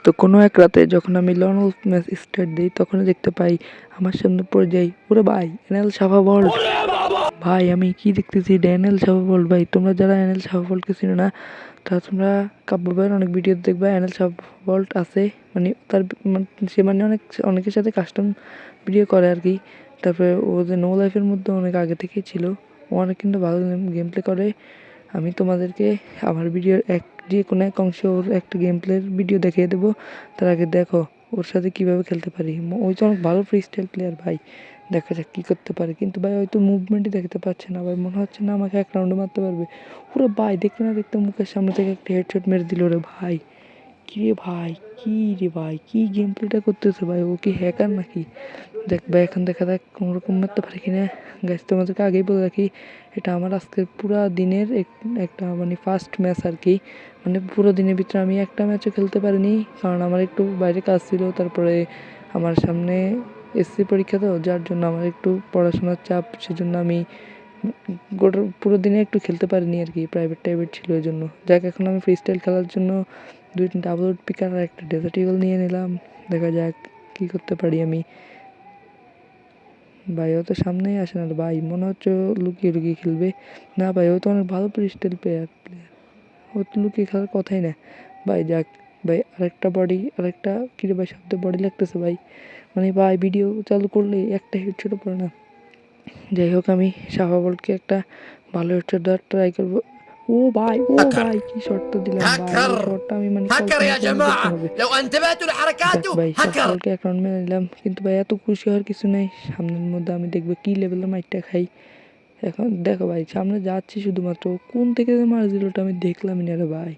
তো কোনো এক রাতে যখন আমি লন wolf ম্যাচ স্টার্ট দিই তখনই দেখতে পাই আমার সামনে পড়ে যাই ওরে ভাই এনএল সাফা বল্ট। ভাই আমি কি দেখতেছি এটা এনএল সাফা বল্ট। ভাই তোমরা যারা এনএল সাফা বল্টকে চিনো না তা তোমরা কাব্য ভাইয়ের অনেক ভিডিও দেখবা এনএল সাফা বল্ট আছে মানে তার সে মানে অনেকের সাথে কাস্টম ভিডিও করে আর কি। তারপরে ও যে নো লাইফের মধ্যে অনেক আগে থেকেই ছিল, ও অনেক কিন্তু ভালো গেম প্লে করে। আমি তোমাদেরকে আমার ভিডিওর যে কোনো এক অংশে ওর একটা গেম প্লের ভিডিও দেখিয়ে দেবো। তার আগে দেখো ওর সাথে কীভাবে খেলতে পারি। ওই তো অনেক ভালো ফ্রি স্টাইল প্লেয়ার ভাই, দেখা যাক কী করতে পারে। কিন্তু ভাই হয়তো মুভমেন্টই দেখতে পাচ্ছে না ভাই, মনে হচ্ছে না আমাকে এক রাউন্ডে মারতে পারবে। ওরে ভাই দেখতে না দেখতে মুখের সামনে থেকে একটা হেডশট মেরে দিল রে ভাই। কী রে ভাই, কী রে ভাই, কী গেম প্লেটা করতেছে ভাই, ও কি হ্যাকার নাকি? দেখ ভাই এখন দেখা যাক কোনোরকম মারতে পারে কিনা। গাইস তোমাদেরকে আগেই বলে রাখি এটা আমার আজকের পুরো দিনের একটা মানে ফার্স্ট ম্যাচ আর কি। মানে পুরো দিনের ভিতরে আমি একটা ম্যাচও খেলতে পারিনি, কারণ আমার একটু বাইরে কাজ ছিল। তারপরে আমার সামনে এসসি পরীক্ষা, তো যার জন্য আমার একটু পড়াশোনার চাপ, সেজন্য আমি গোটা পুরো দিনে একটু খেলতে পারিনি আর কি, প্রাইভেট টাইভেট ছিল ওই জন্য। যাক এখন আমি ফ্রি স্টাইল খেলার জন্য 2টি ডাবল পিকার আর একটা ডেজার্ট ইগল নিয়ে নিলাম। দেখা যাক কী করতে পারি আমি। ভাই ও তো সামনেই আসে না ভাই, মনে হচ্ছে লুকিয়ে লুকিয়ে খেলবে। না ভাই ও তো অনেক ভালো ক্রিস্টাল প্লেয়ার, ও তো লুকিয়ে খেলার কথাই না ভাই। যাক ভাই আরেকটা বডি, আরেকটা কিরে ভাই শব্দে বডি লাগতেছে ভাই, মানে ভাই ভিডিও চালু করলে একটা হেডশটও পড়ে না। যাই হোক আমি সাফা বলকে একটা ভালো হেডশট দেওয়ার ট্রাই করবো। ও ভাই, ও ভাই কি শটটা দিলাম ভাই, এই শটটা আমি মানে কল্পনা করে করতে হবে। যাক ভাই সাফা বলকে এক রাউন্ড মেরে নিলাম, কিন্তু ভাই এত খুশি হওয়ার কিছু নেই। সামনের মধ্যে আমি দেখবো কী লেভেলের মাইরটা খাই। এখন দেখো ভাই সামনে যাচ্ছি শুধুমাত্র, কোন থেকে যে মার দিল ওটা আমি দেখলামই না রে ভাই।